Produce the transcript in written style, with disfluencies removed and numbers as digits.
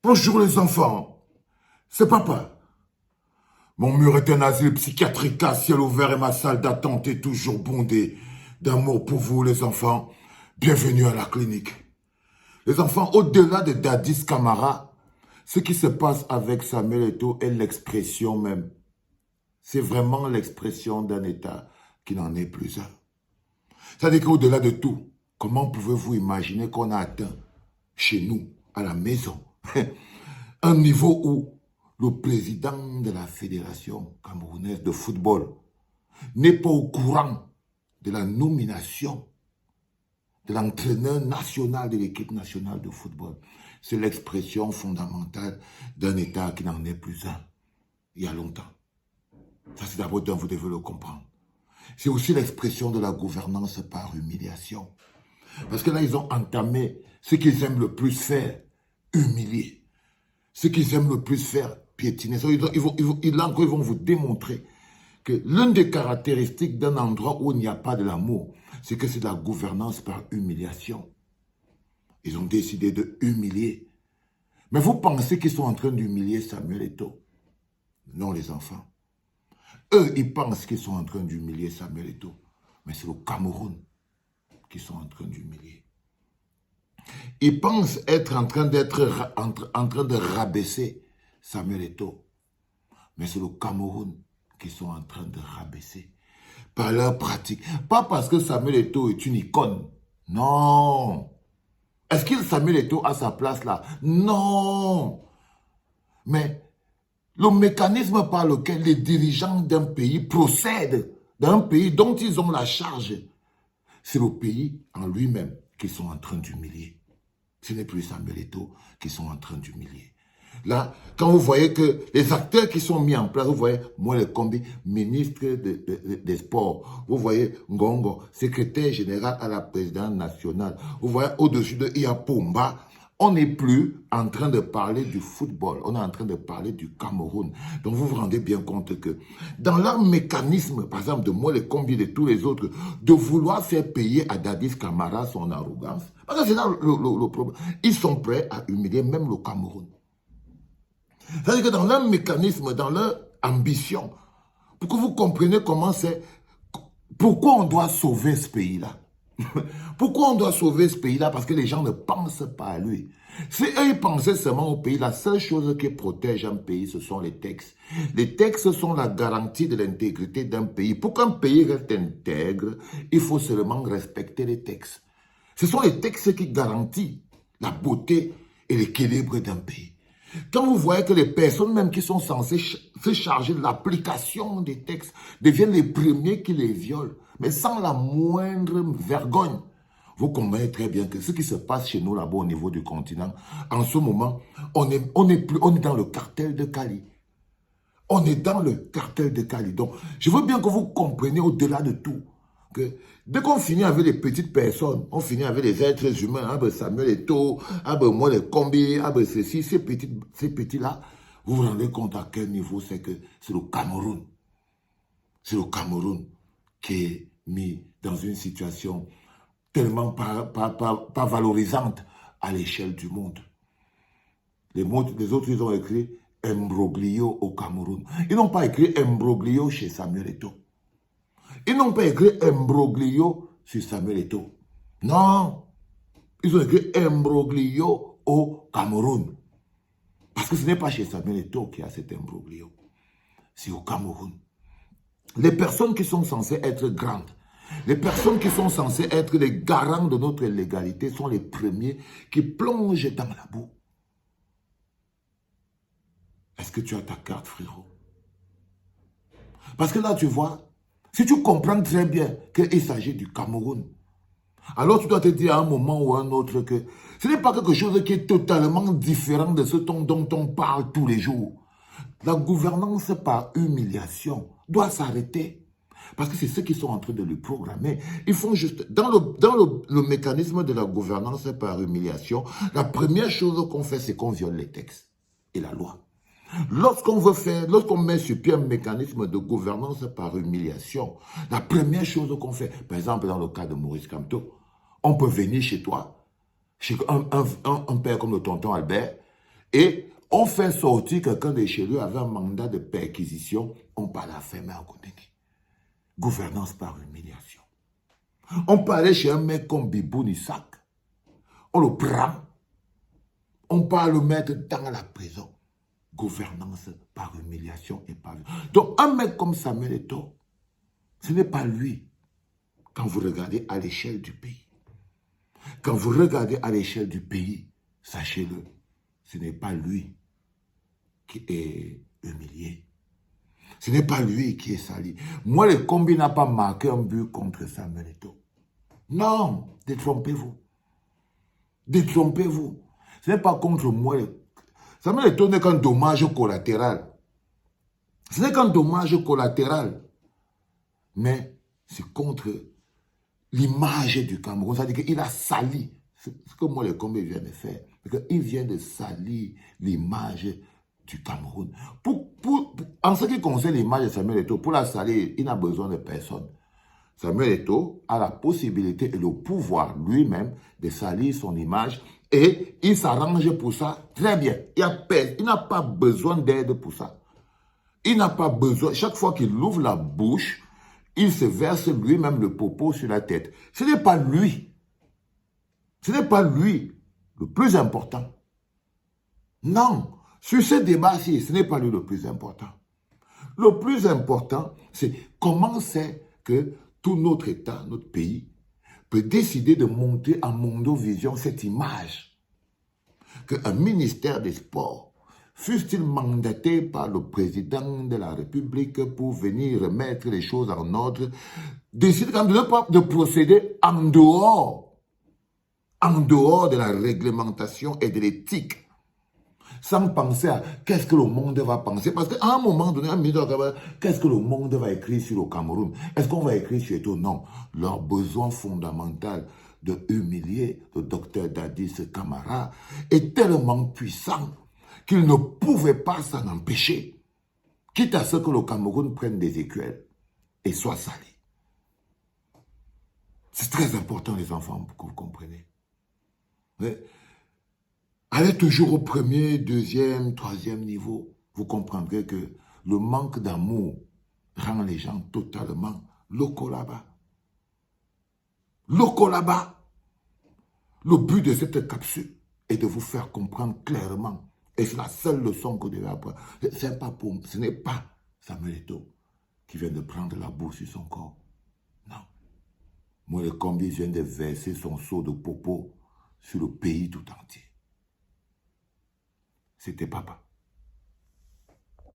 Bonjour les enfants, c'est papa. Mon mur est un asile psychiatrique à ciel ouvert et ma salle d'attente est toujours bondée d'amour pour vous les enfants. Bienvenue à la clinique. Les enfants, au-delà de Dadis Camara, ce qui se passe avec Samuel Eto'o est l'expression même. C'est vraiment l'expression d'un état qui n'en est plus un. C'est-à-dire qu'au-delà de tout, comment pouvez-vous imaginer qu'on a atteint chez nous, à la maison, un niveau où le président de la Fédération camerounaise de football n'est pas au courant de la nomination de l'entraîneur national de l'équipe nationale de football. C'est l'expression fondamentale d'un État qui n'en est plus un, il y a longtemps. Ça, c'est d'abord, vous devez le comprendre. C'est aussi l'expression de la gouvernance par humiliation. Parce que là, ils ont entamé ce qu'ils aiment le plus faire, humilier. Ce qu'ils aiment le plus faire, piétiner. Là encore, ils vont vous démontrer que l'une des caractéristiques d'un endroit où il n'y a pas de l'amour, c'est que c'est de la gouvernance par humiliation. Ils ont décidé de humilier. Mais vous pensez qu'ils sont en train d'humilier Samuel Eto'o? Non, les enfants. Eux, ils pensent qu'ils sont en train d'humilier Samuel Eto'o. Mais c'est le Cameroun qu'ils sont en train d'humilier. Ils pensent être en train de rabaisser Samuel Eto'o. Mais c'est le Cameroun qu'ils sont en train de rabaisser par leur pratique. Pas parce que Samuel Eto'o est une icône. Non. Est-ce que Samuel Eto'o a sa place là? Non. Mais le mécanisme par lequel les dirigeants d'un pays procèdent, d'un pays dont ils ont la charge, c'est le pays en lui-même qu'ils sont en train d'humilier. Ce n'est plus Samuel Eto'o qui sont en train d'humilier. Là, quand vous voyez que les acteurs qui sont mis en place, vous voyez Moelle Kombi, ministre des Sports, vous voyez Ngongo, secrétaire général à la présidence nationale, vous voyez au-dessus de Iapomba, on n'est plus en train de parler du football, on est en train de parler du Cameroun. Donc vous vous rendez bien compte que dans leur mécanisme, par exemple de Moelle Kombi et de tous les autres, de vouloir faire payer à Dadis Camara son arrogance, parce que c'est là le problème, ils sont prêts à humilier même le Cameroun. C'est-à-dire que dans leur mécanisme, dans leur ambition, pour que vous compreniez comment c'est, pourquoi on doit sauver ce pays-là. Pourquoi on doit sauver ce pays-là? Parce que les gens ne pensent pas à lui. Si eux, ils pensaient seulement au pays, la seule chose qui protège un pays, ce sont les textes. Les textes sont la garantie de l'intégrité d'un pays. Pour qu'un pays reste intègre, il faut seulement respecter les textes. Ce sont les textes qui garantissent la beauté et l'équilibre d'un pays. Quand vous voyez que les personnes même qui sont censées se charger de l'application des textes deviennent les premiers qui les violent, mais sans la moindre vergogne, vous comprenez très bien que ce qui se passe chez nous là-bas au niveau du continent, en ce moment, on est dans le cartel de Cali. On est dans le cartel de Cali. Donc, je veux bien que vous compreniez au-delà de tout que dès qu'on finit avec les petites personnes, on finit avec les êtres humains, Samuel Eto'o, Moelle Kombi, ceci, ces petits-là, vous vous rendez compte à quel niveau c'est que c'est le Cameroun. C'est le Cameroun qui est mis dans une situation tellement pas valorisante à l'échelle du monde. Les autres, ils ont écrit imbroglio au Cameroun. Ils n'ont pas écrit imbroglio chez Samuel Eto'o. Ils n'ont pas écrit imbroglio sur Samuel Eto'o. Non. Ils ont écrit imbroglio au Cameroun. Parce que ce n'est pas chez Samuel Eto'o qu'il y a cet imbroglio. C'est au Cameroun. Les personnes qui sont censées être grandes, les personnes qui sont censées être les garants de notre légalité sont les premiers qui plongent dans la boue. Est-ce que tu as ta carte, frérot? Parce que là, tu vois, si tu comprends très bien qu'il s'agit du Cameroun, alors tu dois te dire à un moment ou à un autre que ce n'est pas quelque chose qui est totalement différent de ce dont on parle tous les jours. La gouvernance par humiliation doit s'arrêter. Parce que c'est ceux qui sont en train de le programmer. Ils font juste... Dans le mécanisme de la gouvernance par humiliation, la première chose qu'on fait, c'est qu'on viole les textes et la loi. Lorsqu'on met sur pied un mécanisme de gouvernance par humiliation, la première chose qu'on fait, par exemple dans le cas de Maurice Kamto, on peut venir chez toi, chez un père comme le tonton Albert, Et on fait sortir quelqu'un de chez lui avec un mandat de perquisition. On parle à fermer à côté. Gouvernance par humiliation. On parlait chez un mec comme Biboun Isaac. On le prend. On part le mettre dans la prison. Gouvernance par humiliation et par... Donc, un mec comme Samuel Eto'o, ce n'est pas lui quand vous regardez à l'échelle du pays. Quand vous regardez à l'échelle du pays, sachez-le, ce n'est pas lui qui est humilié. Ce n'est pas lui qui est sali. Moi, le Combi n'a pas marqué un but contre Samuel Eto'o. Non, détrompez-vous. Détrompez-vous. Ce n'est pas contre moi. Samuel Eto'o n'est qu'un dommage collatéral. Ce n'est qu'un dommage collatéral. Mais c'est contre l'image du Cameroun. C'est-à-dire qu'il a sali. C'est ce que moi, le Combi vient de faire. Il vient de salir l'image du Cameroun. En ce qui concerne l'image de Samuel Eto'o, pour la salir, il n'a besoin de personne. Samuel Eto'o a la possibilité et le pouvoir lui-même de salir son image et il s'arrange pour ça très bien. Il n'a pas besoin d'aide pour ça. Il n'a pas besoin, chaque fois qu'il ouvre la bouche, il se verse lui-même le popo sur la tête. Ce n'est pas lui. Ce n'est pas lui le plus important. Non, sur ce débat-ci, ce n'est pas lui le plus important. Le plus important, c'est comment c'est que tout notre État, notre pays, peut décider de monter en Mondovision cette image qu'un ministère des Sports, fût-il mandaté par le président de la République pour venir remettre les choses en ordre, décide quand même de procéder en dehors de la réglementation et de l'éthique, sans penser à qu'est-ce que le monde va penser. Parce qu'à un moment donné, qu'est-ce que le monde va écrire sur le Cameroun? Est-ce qu'on va écrire sur tout? Non. Leur besoin fondamental de humilier le docteur Dadis Camara est tellement puissant qu'ils ne pouvaient pas s'en empêcher, quitte à ce que le Cameroun prenne des écuelles et soit sali. C'est très important, les enfants, pour que vous compreniez. Mais allez toujours au premier, deuxième, troisième niveau. Vous comprendrez que le manque d'amour rend les gens totalement locaux là-bas. Locaux là-bas. Le but de cette capsule est de vous faire comprendre clairement. Et c'est la seule leçon que vous devez apprendre. Ce n'est pas Samuel Eto'o qui vient de prendre la boue sur son corps. Non. Moi, le Combi vient de verser son seau de popo sur le pays tout entier. C'était papa.